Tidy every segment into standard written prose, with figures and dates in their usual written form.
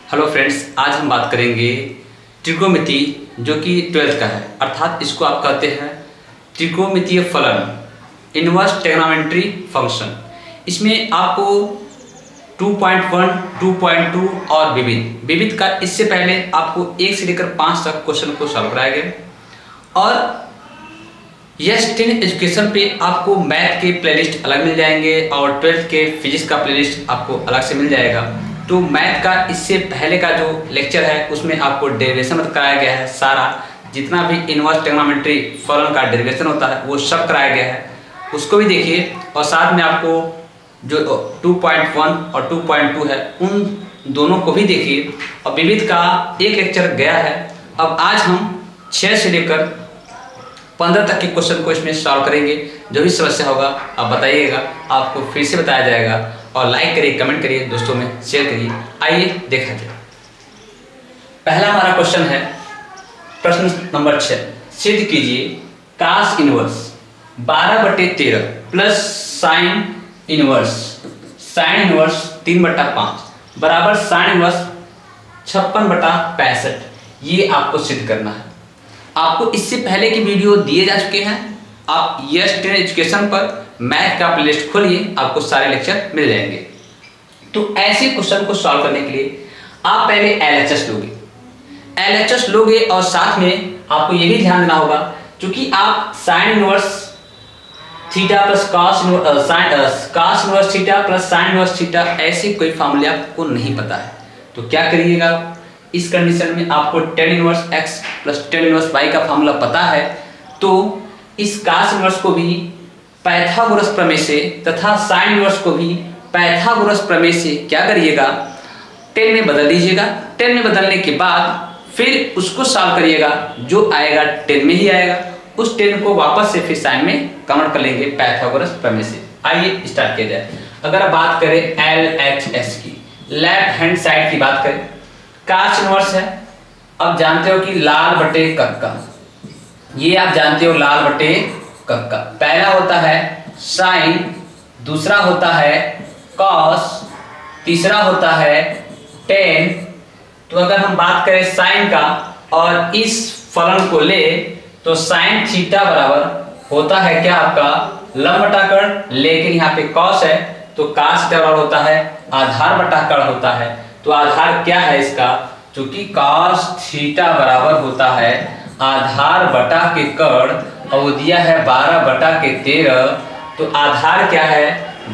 Hello friends, आज हम बात करेंगे त्रिकोणमिति जो कि 12th का है, अर्थात इसको आप कहते हैं त्रिकोणमितीय फलन, इनवर्स ट्रिग्नोमेट्री फंक्शन। इसमें आपको 2.1, 2.2 और विविध का इससे पहले आपको 1 से लेकर 5 तक क्वेश्चन को सॉल्व कराया गया और यस 10 एजुकेशन पे आपको मैथ के प्लेलिस्ट अलग मिल जाएंगे और 12th के फिजिक्स का प्लेलिस्ट आपको अलग से मिल जाएगा। तो मैथ का इससे पहले का जो लेक्चर है उसमें आपको डेरिवेशन कराया गया है, सारा जितना भी इनवर्स ट्रिग्नोमेट्री फलन का डेरिवेशन होता है वो सब कराया गया है, उसको भी देखिए। और साथ में आपको जो 2.1 और 2.2 है उन दोनों को भी देखिए। और विविध का एक लेक्चर गया है। अब आज हम 6 से लेकर 15 तक के क्वेश्चन को इसमें सॉल्व करेंगे। जो भी समस्या होगा आप बताइएगा, आपको फिर से बताया जाएगा। और लाइक करिए, कमेंट करिए, दोस्तों में शेयर करिए। आइए देखा जाए। पहला हमारा क्वेश्चन है, प्रश्न नंबर 6। सिद्ध कीजिए कास इनवर्स 12/13 प्लस साइन इनवर्स 3/5 बराबर साइन इनवर्स 56/65। ये आपको सिद्ध करना है। आपको इससे पहले की वीडियो दिए जा चुके हैं। आप यस 10 एजुकेशन पर मैथ का प्लेलिस्ट खोलिए, आपको सारे लेक्चर मिल जाएंगे। तो ऐसे क्वेश्चन को सॉल्व करने के लिए आप पहले एलएचएस लोगे और साथ में आपको ये भी ध्यान देना होगा, क्योंकि आप sine inverse theta plus cos inverse theta plus sine inverse theta ऐसे कोई फार्मूले आपको नहीं पता है। तो क्या करिएगा, इस कंडीशन में आपको tan inverse x plus tan inverse y का फार्मूला पता है, तो इस कास इनवर्स को भी पाइथागोरस प्रमेय से तथा साइन इनवर्स को भी पाइथागोरस प्रमेय से क्या करिएगा, 10 में बदल दीजिएगा। 10 में बदलने के बाद फिर उसको सॉल्व करिएगा, जो आएगा 10 में ही आएगा। उस 10 को वापस से फिर साइन में कन्वर्ट कर लेंगे पाइथागोरस प्रमेय से। आइए स्टार्ट किया जाए। अगर आप बात करें LHS की, लेफ्ट हैंड साइड की बात करें, कास इनवर्स है। अब जानते हो कि लाल बटे कक्का, ये आप जानते हो लाल बटे कक्का। पहला होता है साइन, दूसरा होता है कॉस, तीसरा होता है टेन। तो अगर हम बात करें साइन का और इस फलन को ले तो साइन थीटा बराबर होता है क्या, आपका लंब बटा कर्ण। लेकिन यहाँ पे कॉस है तो कास थीटा बराबर होता है आधार बटा कर्ण होता है। तो आधार क्या है इसका, क्योंकि कॉस थीटा बराबर होता है आधार बटा के कर्ण और दिया है 12/13। तो आधार क्या है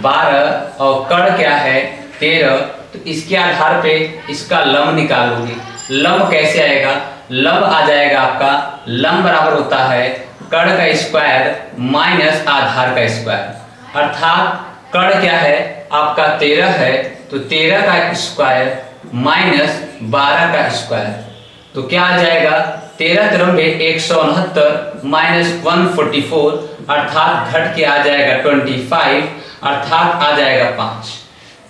12 और कर्ण क्या है 13। तो इसके आधार पे इसका लंब निकालोगे। लंब कैसे आएगा, लंब आ जाएगा आपका, लंब बराबर होता है कर्ण का स्क्वायर माइनस आधार का स्क्वायर। अर्थात कर्ण क्या है आपका 13 है, तो 13 का स्क्वायर माइनस 12 का स्क्वायर। तो क्या आ जाएगा, 13 तिरंबे 169 माइनस 144, अर्थात घट के आ जाएगा 25, अर्थात आ जाएगा 5।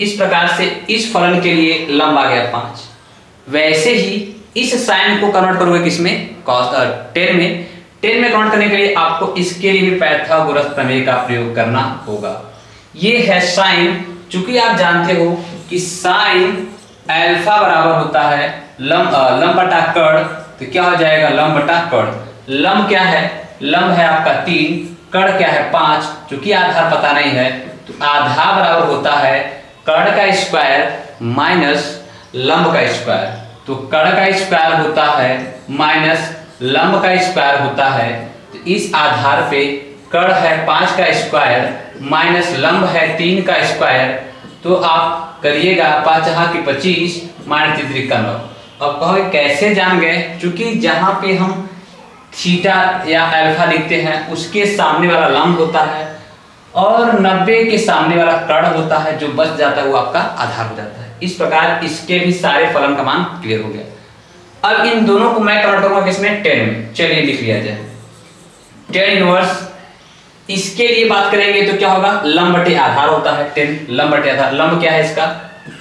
इस प्रकार से इस फलन के लिए लंब आ गया 5। वैसे ही इस साइन को कन्वर्ट करोगे किसमें, कॉस 10 में। 10 में कन्वर्ट करने के लिए आपको इसके लिए भी पाइथागोरस प्रमेय का प्रयोग करना होगा। ये है साइन, चूंकि आप जानते हो कि साइन अल्फा बराबर होता है लंब बटा कर्ण। तो क्या हो जाएगा, लंब बटा कर्ण। लंब क्या है, लंब है आपका 3, कर्ण क्या है 5। चूंकि आधार पता नहीं है तो आधार बराबर होता है कर्ण का स्क्वायर माइनस लंब का स्क्वायर। तो कर्ण का स्क्वायर होता है माइनस लंब का स्क्वायर होता है। तो इस आधार पे कर्ण है 5 का स्क्वायर माइनस लंब है 3 का स्क्वायर। तो आप करिएगा 5 की 25 माइनस 3 का 9। अब कहोगे कैसे जान गए, क्योंकि जहां पे हम थीटा या अल्फा लिखते हैं उसके सामने वाला लंब होता है और 90 के सामने वाला कर्ण होता है, जो बच जाता है वो आपका आधार हो जाता है। इस प्रकार इसके भी सारे फलन का मान क्लियर हो गया। अब इन दोनों को मैं कन्वर्ट करूंगा किसमें, 10 में। चलिए लिख लिया जाए। tan इनवर्स इसके लिए बात करेंगे तो क्या होगा, लंब बटे आधार होता है 10, लंब बटे आधार। लंब क्या है इसका,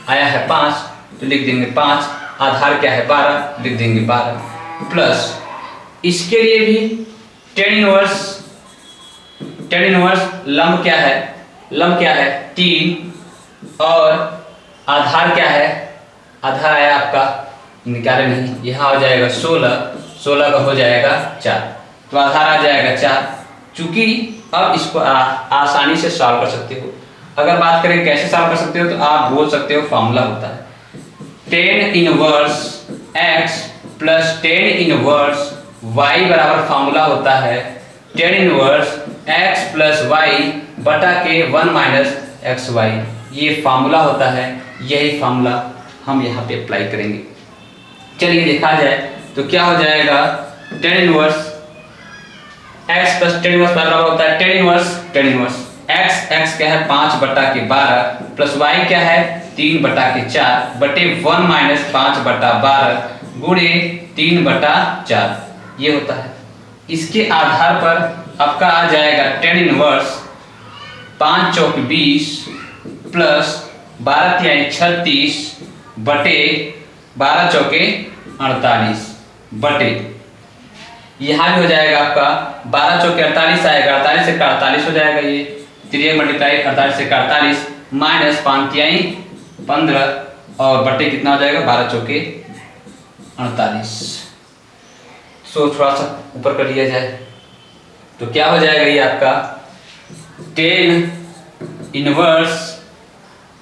आया है 5, तो लिख देंगे 5। आधार क्या है 12, लिख देंगे 12 प्लस इसके लिए भी tan इनवर्स लंब क्या है, 3 और आधार क्या है आधार आया आपका, निकाले नहीं, यहाँ हो जाएगा 16, 16 का हो जाएगा 4, तो आधार आ जाएगा 4। चूंकि अब इसको आसानी से सॉल्व कर सकते हो। अगर बात करें कैसे सॉल्व कर सकते हो, तो आप बोल सकते हो फॉर्मूला होता है tan inverse x plus tan inverse y बराबर फॉर्मूला होता है tan inverse x plus y बटा के 1 माइनस एक्स वाई। ये फार्मूला होता है, यही फार्मूला हम यहाँ पे अप्लाई करेंगे। चलिए देखा जाए तो क्या हो जाएगा, tan inverse x plus tan inverse बराबर होता है tan इनवर्स x क्या है 5 बटा के 12 प्लस y क्या है 3 बटा के 4 बटे 1 माइनस 5 बटा 12 गुणे 3 बटा 4 ये होता है। इसके आधार पर आपका आ जाएगा tan इनवर्स 5 चौक 20 प्लस 12 तिहाई 36 बटे 12 चौके 48 बटे, यहाँ भी हो जाएगा आपका 12 चौके 48 आएगा, 48 से 48 हो जाएगा, ये 3 मल्टीप्लाई 48 से 48 माइनस 5 तिहाई 15 और बटे कितना हो जाएगा 12 चौके 48। सो थोड़ा सा ऊपर कर लिया जाए तो क्या हो जाएगा, ये आपका tan इनवर्स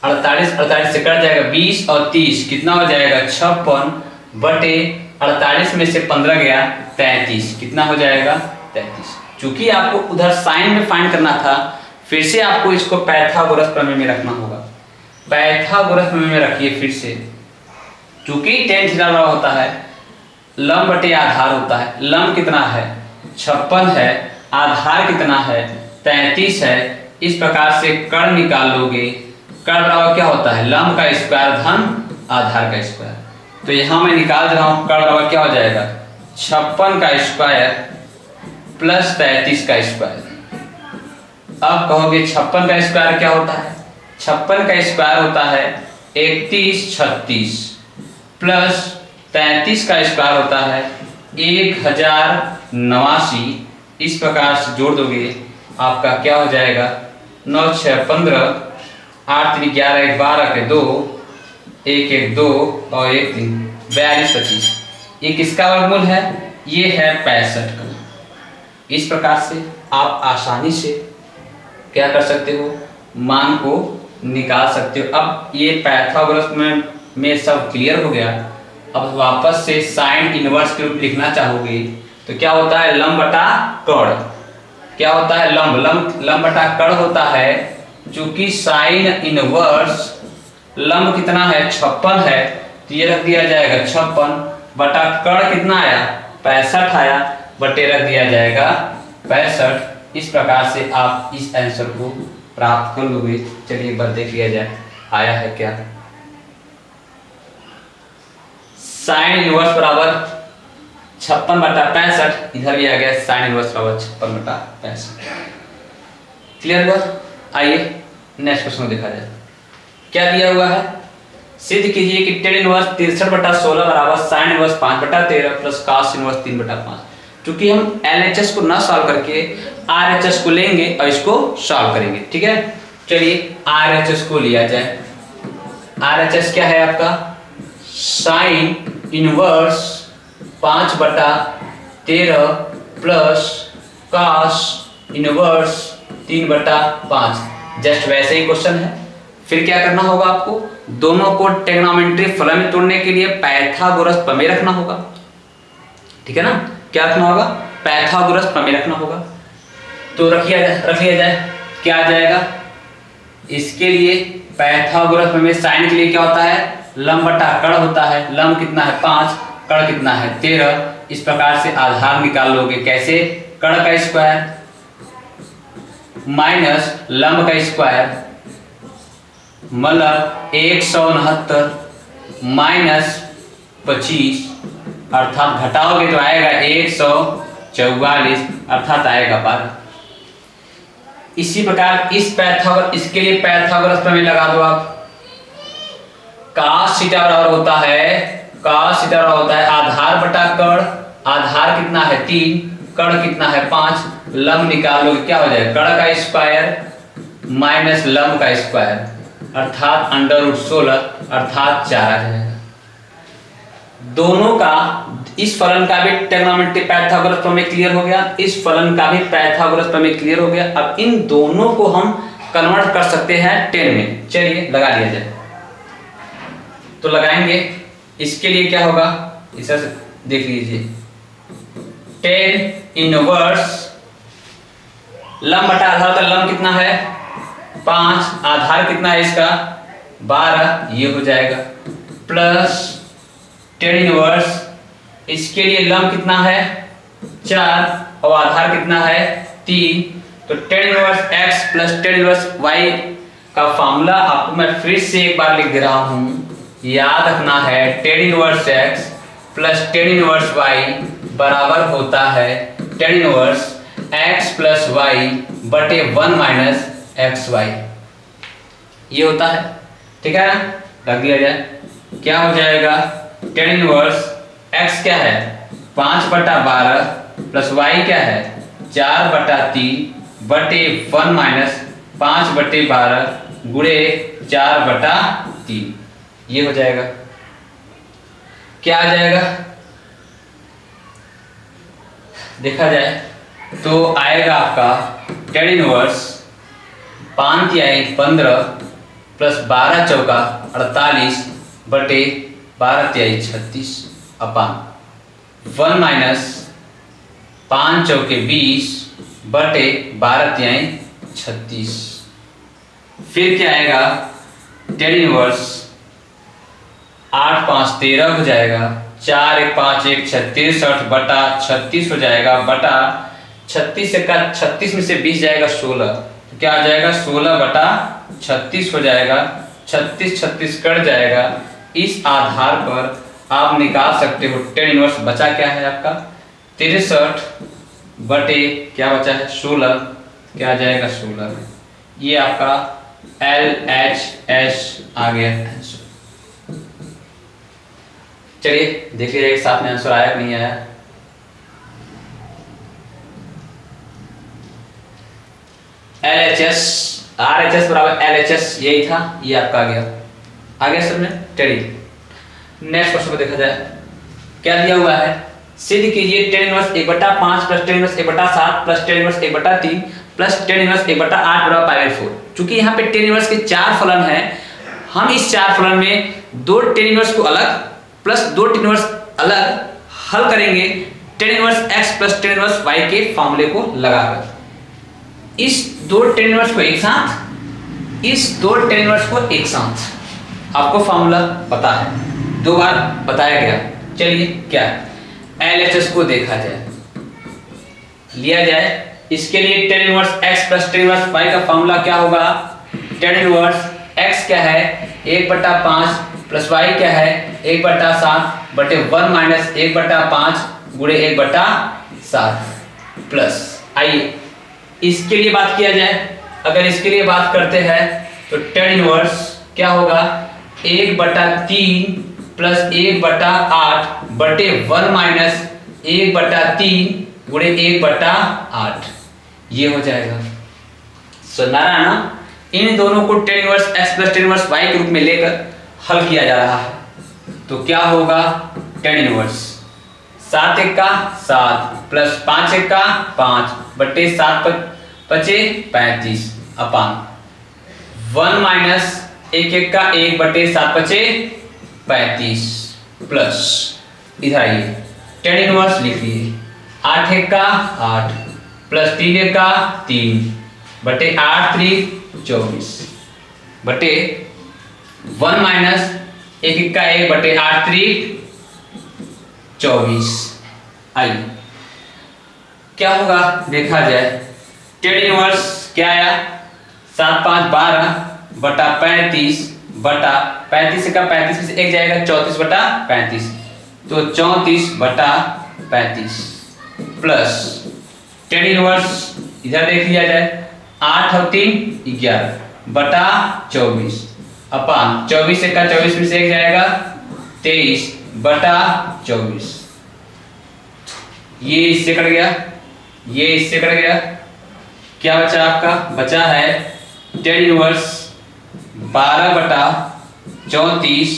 48 से कट जाएगा 20 और 30 कितना हो जाएगा 56 बटे 48 में से 15 गया 33 कितना हो जाएगा 33। चूंकि आपको उधर साइन में फाइंड करना था, फिर से आपको इसको पाइथागोरस प्रमेय में रखना होगा। पाइथागोरस प्रमेय में रखिए फिर से, चूंकि tan थीटा बराबर होता है लंब बटे आधार होता है। लंब कितना है 56 है, आधार कितना है 33 है। इस प्रकार से कर्ण निकाल लोगे, कर्ण बराबर क्या होता है लंब का स्क्वायर धन आधार का स्क्वायर। तो यहाँ मैं निकाल रहा हूँ कर्ण बराबर क्या हो जाएगा 56 का स्क्वायर प्लस 33 का स्क्वायर। अब कहोगे 56 का स्क्वायर क्या होता है, 56 का स्क्वायर होता है 31 36 प्लस 33 का स्क्वायर होता है 1089। इस प्रकार से जोड़ दोगे आपका क्या हो जाएगा 9 6 15 8 3 11 12 के 2 1 1 2 और 1 3 42 25। ये किसका वर्गमूल है, ये है 65 का। इस प्रकार से आप आसानी से क्या कर सकते हो, मान को निकाल सकते हो। अब ये पाइथागोरस में सब क्लियर हो गया। अब वापस से साइन इनवर्स के रूप लिखना चाहोगे तो क्या होता है लंब बटा कर्ण। क्या होता है लंब बटा कर्ण होता है। चूंकि साइन इनवर्स लंब कितना है 56 है, तो ये रख दिया जाएगा 56 बटा कर्ण कितना आया 65 आया, बटे रख दिया जाएगा 65। इस प्रकार से आप इस आंसर को प्राप्त कर लोगे। चलिए एक बार देख लिया जाए आया है क्या। साइन इनवर्स बराबर 56 बटा 65, इधर भी आ गया साइन इनवर्स बराबर 56 बटा 65। क्लियर हुआ। आइए नेक्स्ट क्वेश्चन देखा जाए क्या दिया हुआ है। सिद्ध कीजिए कि tan इनवर्स 63 बटा 16 बराबर साइन इनवर्स 5 बटा 13 प्लस cos इनवर्स 3 बटा 5। क्योंकि हम LHS को ना सॉल्व करके RHS को लेंगे और इसको सॉल्व करेंगे, ठीक है। चलिए RHS को लिया जाए। RHS क्या है आपका साइन इनवर्स 5 बटा 13 प्लस cos इनवर्स 3 बटा 5। जस्ट वैसे ही क्वेश्चन है। फिर क्या करना होगा आपको, दोनों को ट्रिग्नोमेट्री फलन में तोड़ने के लिए पाइथागोरस प्रमेय रखना होगा, ठीक है ना। क्या रखना होगा पाइथागोरस प्रमेय रखना होगा। तो रख लिया जाए क्या आ जाएगा। इसके लिए पाइथागोरस प्रमेय साइन के लिए क्या होता है लंब बटा कर्ण होता है। लंब कितना है 5, कर्ण कितना है 13। इस प्रकार से आधार निकाल लोगे कैसे, कर्ण का स्क्वायर माइनस लंब का स्क्वायर मतलब 169 माइनस 25 अर्थात घटाओगे तो आएगा 144 अर्थात आएगा 12। इसी प्रकार इसके लिए पाइथागोरस प्रमेय लगा दो आप। cos थीटा बराबर होता है आधार बटा कर्ण। आधार कितना है 3, कर्ण कितना है 5। लंब निकाल लोगे क्या हो जाएगा कर्ण का स्क्वायर माइनस लंब का स्क्वायर अर्थात √16 अर्थात 4 आ जाएगा। दोनों का, इस फलन का भी ट्रिग्नोमेट्री पाइथागोरस प्रमेय क्लियर हो गया, इस फलन का भी पाइथागोरस प्रमेय क्लियर हो गया। अब इन दोनों को हम कन्वर्ट कर सकते हैं 10 में। चलिए लगा लिया जाए। तो लगाएंगे, इसके लिए क्या होगा, इसे देख लीजिए। 10 इनवर्स लंब बटा आधार का लंब कितना है 5, आधार कितना है इसका 12, ये हो जाएगा, प्लस 10 इनवर्स इसके लिए लंब कितना है 4 और आधार कितना है 3, तो 10 inverse x plus 10 inverse y का फॉर्मूला आपको मैं फिर से एक बार लिख दे रहा हूं, याद रखना है 10 inverse x plus 10 inverse y बराबर होता है 10 इनवर्स x प्लस y बटे 1 माइनस xy, ये होता है। ठीक है ना, रख दिया जाए, क्या हो जाएगा 10 इनवर्स x क्या है 5 बटा 12 प्लस y क्या है 4 बटा 3 बटे 1 माइनस 5 बटे 12 गुणे 4 बटा 3, ये हो जाएगा। क्या आ जाएगा देखा जाए तो आएगा आपका 10 इनवर्स 5 तिहाई 15 प्लस 12 चौका 48 बटे 12 तिहाई 36 अपान 1 माइनस 5 चौके 20 बटे 12 तिहाई 36। फिर क्या आएगा 10 इनवर्स 8 5 13 हो जाएगा, 4 1 5 1 63 बटा 36 हो जाएगा, बटा 36 का 36 में से 20 जाएगा 16, तो क्या आ जाएगा 16 बटा 36 हो जाएगा, 36 36 कट जाएगा। इस आधार पर आप निकाल सकते हो 10 इनवर्स बचा क्या है आपका 63 बटे क्या बचा है 16, क्या आ जाएगा 16, ये आपका LHS आ गया। चलिए देख लीजिए साथ में आंसर आया कि नहीं आया। LHS RHS बराबर LHS यही था, ये आपका आ गया। आगे सर में चलिए नेक्स्ट क्वेश्चन को देखा जाए। क्या दिया हुआ है, सिद्ध कीजिए 10 inverse 1/5 plus 10 inverse 1/7 plus 10 inverse 1/3 plus 10 inverse 1/8 बराबर π/4। चूंकि यहाँ पे 10 इनवर्स के 4 फलन हैं, हम इस 4 फलन में 2 10 इनवर्स को अलग प्लस 2 10 इनवर्स अलग हल करेंगे 10 inverse x plus 10 inverse y के फॉर्मूले को लगाकर। इस 2 10 इनवर्स को एक साथ, इस 2 10 इनवर्स को एक साथ, आपको फॉर्मूला पता है, 2 बार बताया गया। चलिए क्या है LHS को देखा जाए, लिया जाए। इसके लिए 10 inverse x plus 10 inverse y का फॉर्मूला क्या होगा 10 इनवर्स x क्या है 1/5 प्लस y क्या है 1/7 बटे 1 माइनस 1/5 गुणे 1/7 प्लस। आइए इसके लिए बात किया जाए, अगर इसके लिए बात करते हैं तो 10 इनवर्स क्या होगा 1/3 प्लस 1/8 बटे 1 माइनस 1/3 गुणे 1/8, ये हो जाएगा। सुना ना, इन दोनों को 10 inverse x plus 10 inverse y के रूप में लेकर हल किया जा रहा है, तो क्या होगा 10 इनवर्स 7 1 का 7 प्लस 5 1 का 5 बटे 7 बचे 35 अपान 1 माइनस 1 1 का 1 बटे 7 बचे 35 प्लस इधर आइए 10 इनवर्स लिख लिए 8 1 का 8 प्लस 3 1 का 3 बटे 8 3 24 बटे 1 माइनस 1 1 का 1 बटे 8 3 24। आइए क्या होगा देखा जाए 10 इनवर्स क्या आया 7 5 12 बटा 35 बटा 35 का 35 में से 1 जाएगा 34 बटा 35, तो 34 बटा 35 प्लस 10 इनवर्स इधर देख लिया जाए 8 और 3 11 बटा 24 अपान 24 का 24 में से 1 जाएगा 23 बटा 24, ये इससे कट गया, ये इससे कट गया, क्या बचा आपका बचा है 10 इनवर्स 12 बटा 34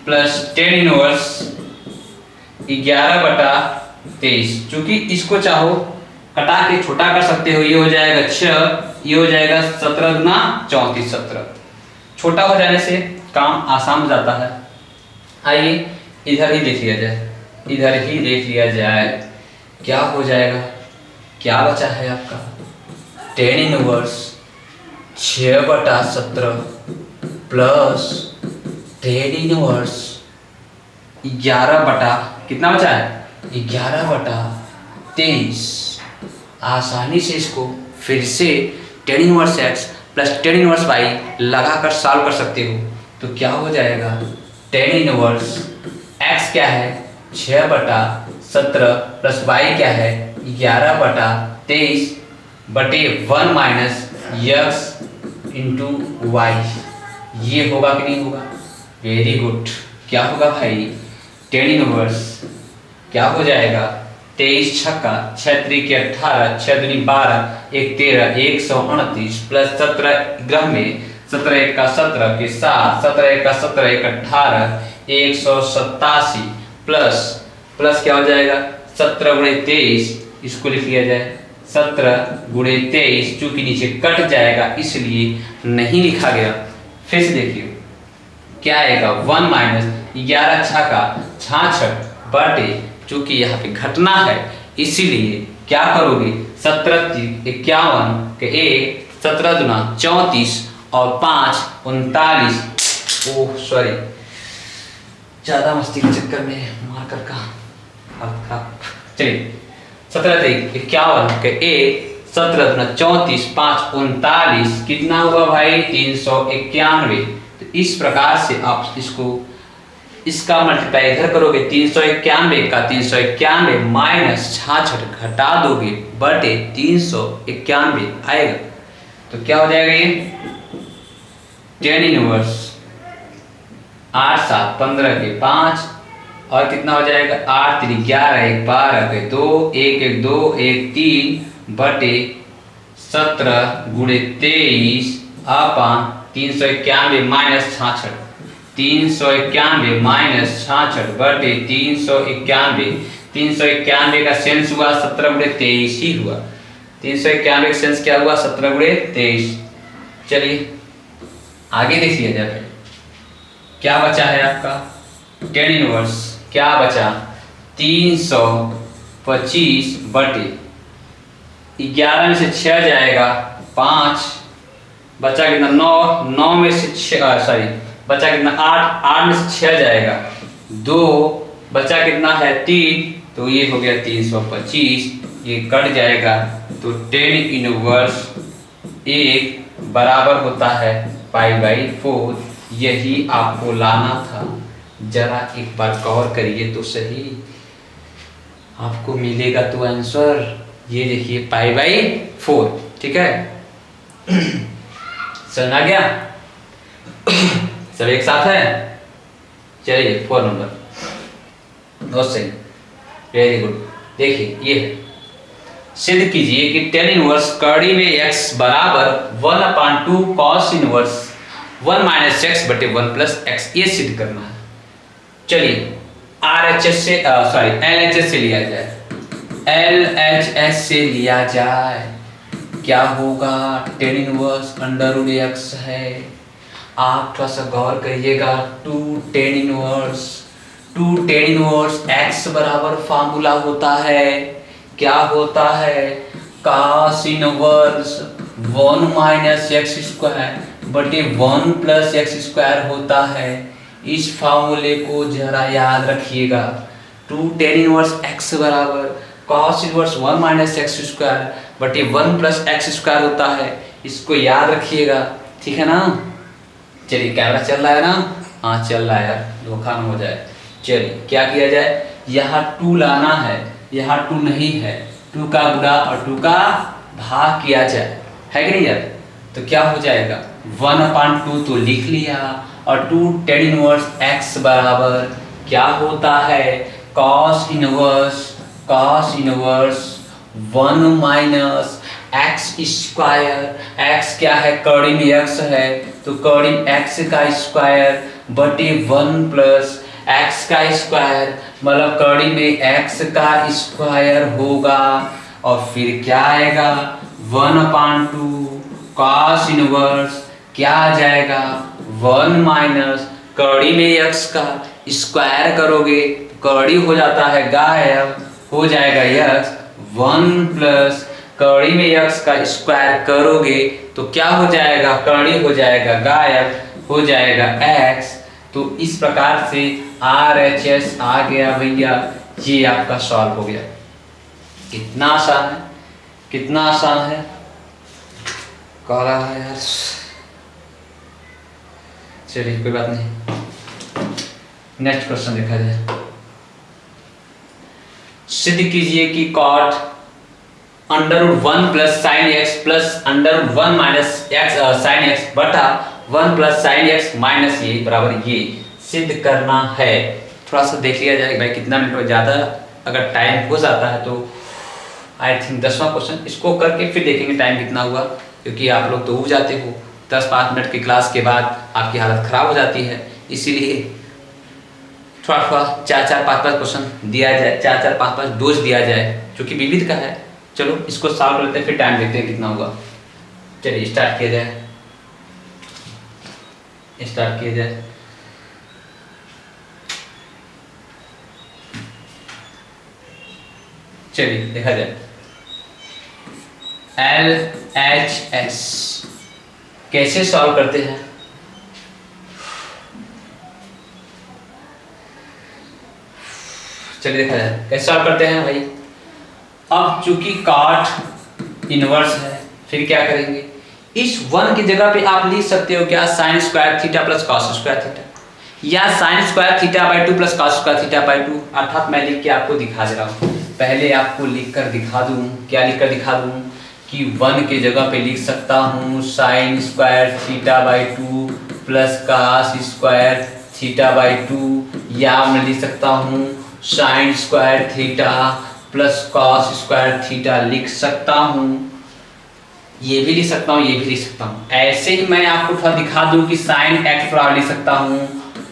प्लस 10 इनवर्स 11/23। चूंकि इसको चाहो कटा के छोटा कर सकते हो, ये हो जाएगा 6, ये हो जाएगा 17 गुना 34 17। छोटा हो जाने से काम आसान हो जाता है। आइए इधर ही देख लिया जाए, इधर ही देख लिया जाए क्या हो जाएगा। क्या बचा है आपका tan inverse 6/17 plus tan inverse 11 कितना बचा है 11/23। आसानी से इसको फिर से tan inverse x plus tan inverse y लगाकर सॉल्व कर सकते हो। तो क्या हो जाएगा tan इनवर्स x क्या है 6/17 प्लस y क्या है 11/23 बटे 1 माइनस x इंटू वाई। ये होगा कि नहीं होगा? Very good. क्या होगा भाई tan इनवर्स क्या हो जाएगा 23 छक्का 6 त्रिक 18 6 दूनी 12 1 13 129 प्लस 17 ग्रह में 17 1 का 17 के साथ 17 1 का 17 1 18 187 प्लस प्लस क्या हो जाएगा 17 गुणे 23। इसको लिख लिया जाए 17 गुणे 23, चूंकि नीचे कट जाएगा इसलिए नहीं लिखा गया। फिर से देखिए क्या आएगा 1 माइनस 11 छक्का 66 बटे, चूंकि यहाँ पे घटना है इसीलिए क्या करोगे 17 51 के 1 17 दुना 34 और 5 39। ओह सॉरी, ज्यादा मस्ती के चक्कर में मार कर का चलिए 17 51 के 1 17 दुना 34 5 39 कितना हुआ भाई 391। तो इस प्रकार से आप इसको इसका मल्टीप्लाई इधर करोगे 391 का 391 माइनस 66 घटा दोगे बटे 391 आएगा। तो क्या हो जाएगा ये tan इनवर्स 8 7 15 के 5 और कितना हो जाएगा 8 3 11 1 12 के 2 1 1 2 1 3 बटे 17 गुणे 23 अपन 391 माइनस 66 391 माइनस 66 बटे 391। 391 का सेंस हुआ 17 गुणे 23 ही हुआ। 391 का सेंस क्या हुआ 17 गुणे 23। चलिए आगे देख लिया जाए क्या बचा है आपका tan इनवर्स क्या बचा 325 बटे 11 में से 6 जाएगा 5 बचा कितना 9 में से 6 सॉरी बचा कितना 8 में से 6 जाएगा 2 बचा कितना है 3 तो ये हो गया 325। ये कट जाएगा तो tan इनवर्स 1 बराबर होता है π/4। यही आपको लाना था। जरा एक बार गौर करिए तो सही, आपको मिलेगा तो आंसर ये देखिए π/4। ठीक है समझ आ गया? सब एक साथ है। चलिए 4 नंबर बहुत सही वेरी गुड। देखिए ये है सिद्ध कीजिए कि tan इनवर्स कड़ी में x बराबर 1/2 cos इनवर्स 1 माइनस x बटे 1 प्लस x। ये सिद्ध करना है। चलिए RHS से सॉरी LHS से लिया जाए, LHS से लिया जाए क्या होगा tan इनवर्स √x है। आप थोड़ा सा गौर करिएगा 2 tan इनवर्स x बराबर फार्मूला होता है क्या होता है cos inverse 1 minus x square बटे 1 प्लस x स्क्वायर होता है। इस फार्मूले को जरा याद रखिएगा 2 tan इनवर्स x बराबर cos inverse 1 minus x square बटे 1 प्लस x स्क्वायर होता है। इसको याद रखिएगा ठीक है ना। चलिए कैमरा चल रहा है ना? हाँ चल रहा है यार, धोखा न हो जाए। चलिए क्या किया जाए, यहाँ 2 लाना है, यहाँ 2 नहीं है, 2 का गुणा और 2 का भाग किया जाए है कि नहीं यार। तो क्या हो जाएगा 1/2 तो लिख लिया और 2 tan इनवर्स x बराबर क्या होता है cos inverse 1 minus x square. x क्या है कड़ी में x है तो कड़ी x का स्क्वायर बटे 1 प्लस एक्स का स्क्वायर, मतलब कड़ी में एक्स का स्क्वायर होगा और फिर क्या आएगा 1/2 कॉस इनवर्स क्या आ जाएगा 1 माइनस कड़ी में एक्स का स्क्वायर करोगे कड़ी हो जाता है गायब, हो जाएगा यक्स 1 प्लस कड़ी में यक्स का स्क्वायर करोगे तो क्या हो जाएगा कड़ी हो जाएगा गायब, हो जाएगा x। तो इस प्रकार से RHS आ गया भैया, ये आपका सॉल्व हो गया। कितना आसान है, कितना आसान है, कह रहा है यार। चलिए कोई बात नहीं, नेक्स्ट क्वेश्चन देखा जाए। सिद्ध कीजिए कि कॉट √1 प्लस साइन एक्स प्लस √1 माइनस एक्स साइन एक्स बटा 1 प्लस साइन एक्स माइनस ये बराबर ये सिद्ध करना है। थोड़ा सा देख लिया जाए भाई कितना मिनट में, ज़्यादा अगर टाइम हो जाता है तो आई थिंक 10वां क्वेश्चन इसको करके फिर देखेंगे टाइम कितना हुआ, क्योंकि आप लोग तो उब जाते हो 10-5 मिनट की क्लास के बाद आपकी हालत ख़राब हो जाती है, इसीलिए थोड़ा 4-5 क्वेश्चन दिया जाए, 4-5 डोज दिया जाए जो कि विविध का है। चलो इसको सॉल्व करते हैं फिर टाइम देखते हैं कितना होगा। चलिए स्टार्ट किया जाए, स्टार्ट किया जाए। चलिए देखा जाए LHS कैसे सॉल्व करते हैं। चलिए देखा जाए कैसे सॉल्व करते हैं भाई। अब चूंकि कॉट इनवर्स है फिर क्या करेंगे, इस 1 की जगह पे आप लिख सकते हो क्या sine square theta plus cos square theta, या sine square theta by 2 plus cos square theta by 2। अर्थात मैं लिख के आपको दिखा दे रहा हूँ, पहले आपको लिख कर दिखा दूँ। क्या लिख कर दिखा दूँ कि 1 के जगह पे लिख सकता हूँ sign square theta by 2 plus cos square theta by 2, या मैं लिख सकता हूँ sign square theta plus cos square theta लिख सकता हूँ, ये भी लिख सकता हूँ, ये भी लिख सकता हूँ। ऐसे ही मैं आपको थोड़ा दिखा दूँ कि साइन एक्स बराबर लिख सकता हूँ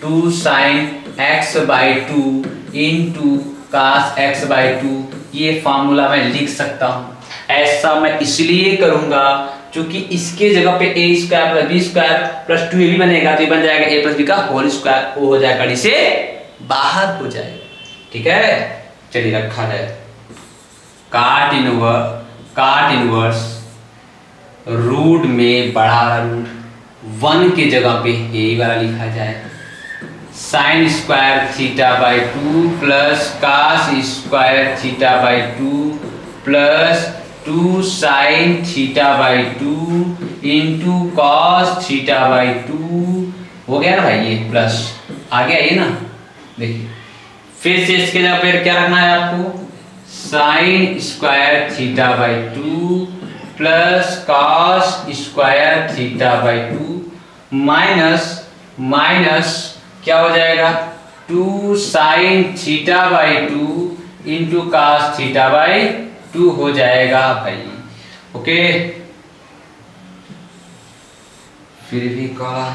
2 sine x by 2 into cos x by 2, ये फार्मूला मैं लिख सकता हूँ। ऐसा मैं इसलिए करूँगा क्योंकि इसके जगह पे a square plus B square plus 2ab बनेगा तो ये बन जाएगा a प्लस बी का होल स्क्वायर, वो हो जाएगा डी से बाहर हो जाएगा। ठीक है, चलिए रखा जाए काट इनवर्स रूट में बड़ा रूट 1 के जगह पे यही वाला लिखा जाए sign square theta by 2 plus cos square theta by 2 plus 2 sign theta by 2 into cos theta by 2 हो गया ना भाई, ये प्लस आ गया ये ना। देखिए फिर से इसके जगह पर क्या रखना है आपको sign square theta by 2 plus cos square theta by 2 minus क्या हो जाएगा 2 sign theta by 2 into cos theta by 2 हो जाएगा भाई। ओके, फिर भी कहा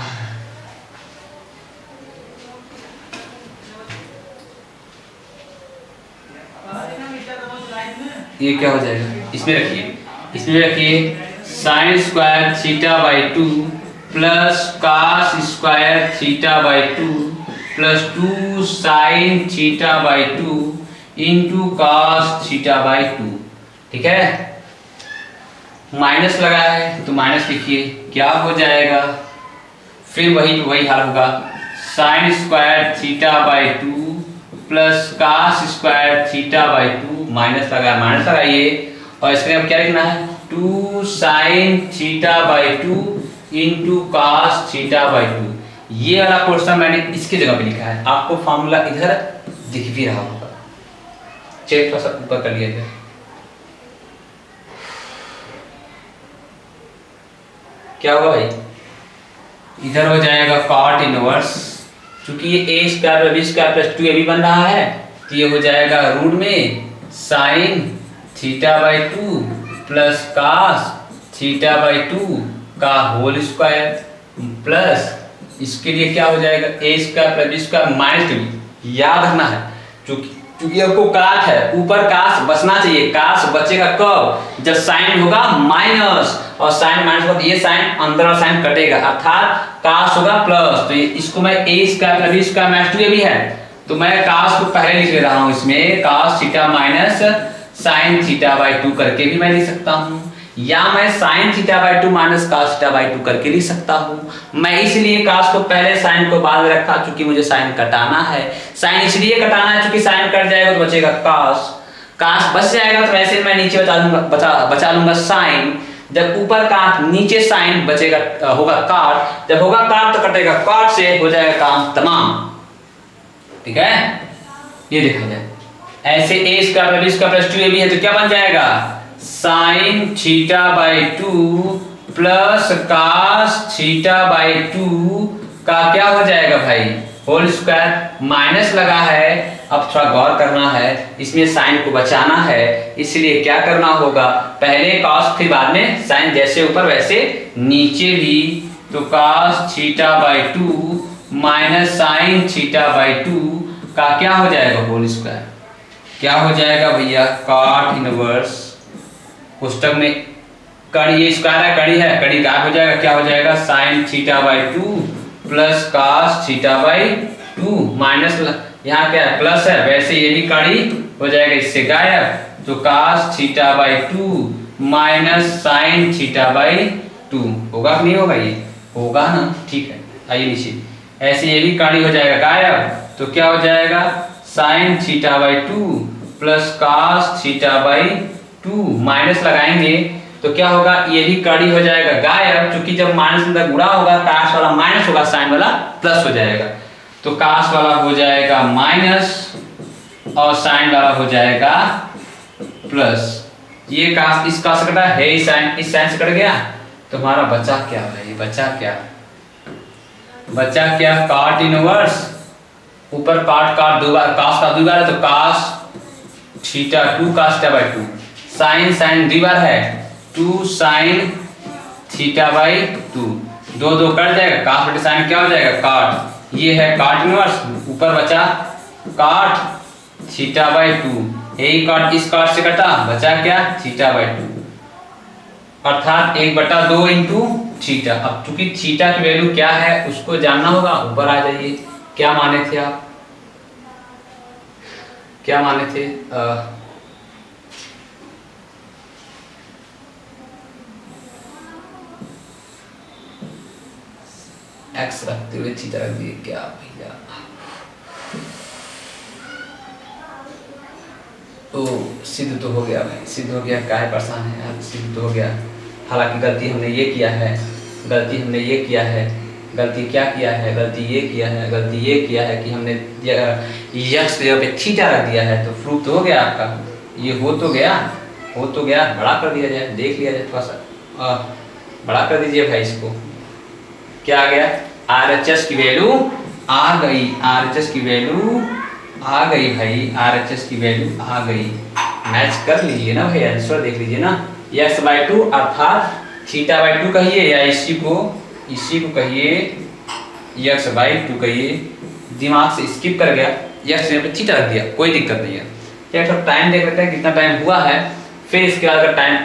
ये क्या हो जाएगा, इसमें रखिए sign square theta by 2 plus cos square theta by 2 plus 2 sign theta by 2 into cos theta by 2। ठीक है, माइनस लगा है तो माइनस लिखिए, क्या हो जाएगा फिर वही हाल होगा sign square theta by 2 plus cos square theta by 2, minus लगाइए और इसके अब क्या लिखना है 2 sign theta by 2 into cos theta by 2। ये वाला पोर्शन मैंने इसके जगह पे लिखा है, आपको फॉर्मूला इधर दिख भी रहा होगा। चेक थोड़ा सा ऊपर कर लिया जाए, क्या होगा भाई, इधर हो जाएगा कॉट इनवर्स, क्योंकि ये a square plus B square plus 2ab बन रहा है तो ये हो जाएगा रूट में sign theta by 2 plus cos theta by 2 का होल स्क्वायर प्लस इसके लिए क्या हो जाएगा a square plus B square minus 2b, याद रखना है, क्योंकि आपको काट है, ऊपर काश बचना चाहिए। काश बचेगा कब? जब साइन होगा माइनस, और साइन माइनस होगा तो ये साइन अंदर और साइन कटेगा, अर्थात काश होगा प्लस। तो इसको मैं A square plus B square minus 2 ये भी है, तो मैं काश को पहले लिख ले रहा हूँ इसमें, काश theta minus sine theta by 2 करके भी मैं लिख सकता हूँ, या मैं साइन थीटा बाई 2 माइनस काश थीटा बाई 2 करके लिख सकता हूँ। मैं इसलिए काश को पहले साइन को बाद में रखा, क्योंकि मुझे साइन कटाना है। साइन इसलिए कटाना है क्योंकि साइन कट जाएगा तो बचेगा काश, काश बच जाएगा तो वैसे मैं नीचे बचा लूंगा साइन। जब ऊपर काट नीचे साइन बचेगा, होगा काट, जब होगा काट तो कटेगा काट से, हो जाएगा काम तमाम। ठीक है, ये देखा जाए ऐसे A square plus B square plus 2 भी है, तो क्या बन जाएगा? Sine theta by 2 plus cos theta by 2 का क्या हो जाएगा भाई? Whole square. माइनस लगा है, अब थोड़ा गौर करना है, इसमें साइन को बचाना है, इसलिए क्या करना होगा? पहले कास फिर बाद में साइन, जैसे ऊपर वैसे नीचे भी। तो cos theta by 2 minus sine theta by 2 का क्या हो जाएगा? Whole square. क्या हो जाएगा भैया? कॉट इनवर्स, पुस्तक में कड़ी, ये स्क्वायर है, कड़ी है, कड़ी गायब हो जाएगा, क्या हो जाएगा? Sine theta by 2 plus cos theta by 2 minus, यहाँ क्या है? प्लस है, वैसे ये भी कड़ी हो जाएगा, इससे गायब। तो cos theta by 2 minus sine theta by 2 होगा कि नहीं होगा? ये होगा ना, ठीक है। आइए नीचे, ऐसे ये भी कड़ी हो जाएगा, गायब। तो क्या हो जाएगा? Sine theta by 2 plus cos theta by 2 minus लगाएंगे तो क्या होगा? ये भी कड़ी हो जाएगा, गायब, क्योंकि जब माइनस अंदर गुणा होगा, कास वाला माइनस होगा, साइन वाला प्लस हो जाएगा। तो कास वाला हो जाएगा माइनस और साइन वाला हो जाएगा प्लस। ये कास इस कास से कटा है, इस साइन से कट गया, तो हमारा बचा क्या है? बचा क्या? बचा क्या? कॉट इनवर्स, ऊपर काट दो बार, कास का 2 बार है तो cos theta 2 cos theta by 2, sine sine 2 बार है, 2 साइन थीटा बाई 2, 2 2 कट जाएगा, कास बटे साइन क्या हो जाएगा? काट। ये है काट इनवर्स, ऊपर बचा काट थीटा बाई 2, यही काट इस काट से कटा, बचा क्या? थीटा बाई 2, अर्थात 1/2 इंटू थीटा। अब चूंकि थीटा की वैल्यू क्या है उसको जानना होगा, ऊपर आ जाइए। क्या माने थे आप? क्या माने थे? एक्स रखते हुए थीटा रख दिए क्या भैया? ओ सिद्ध तो हो गया भाई, सिद्ध हो गया, काहे परेशान है यार? सिद्ध तो हो गया। हालांकि गलती हमने ये किया है, गलती हमने ये किया है, गलती क्या किया है? गलती ये किया है, गलती ये किया है कि हमने यक्स पे थीटा रख दिया है। तो प्रूफ तो हो गया आपका, ये हो तो गया, हो तो गया। बड़ा कर दिया जाए, देख लिया जाए, थोड़ा सा बड़ा कर दीजिए भाई इसको। क्या आ गया? RHS की वैल्यू आ गई, RHS की वैल्यू आ गई भाई, RHS की वैल्यू आ गई। मैच कर लीजिए ना भाई, आंसर देख लीजिए ना। x बाई 2 अर्थात थीटा बाई 2 कहिए, या इसी को कहिए x बाई 2 कहिए। दिमाग से स्किप कर गया, x पे थीटा रख दिया, कोई दिक्कत नहीं है। क्या तो टाइम देख लेते हैं कितना टाइम हुआ है, फिर इसके बाद अगर टाइम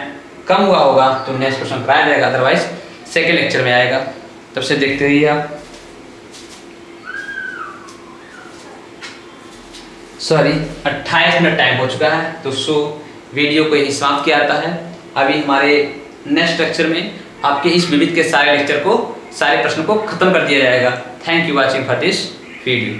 कम हुआ होगा तो नेक्स्ट क्वेश्चन कराया जाएगा, अदरवाइज सेकेंड लेक्चर में आएगा। तब से देखते रहिए आप। सॉरी 28 मिनट टाइम हो चुका है, तो वीडियो को यही समाप्त किया जाता है। अभी हमारे नेक्स्ट लेक्चर में आपके इस विविध के सारे लेक्चर को, सारे प्रश्नों को खत्म कर दिया जाएगा। Thank you watching for this video.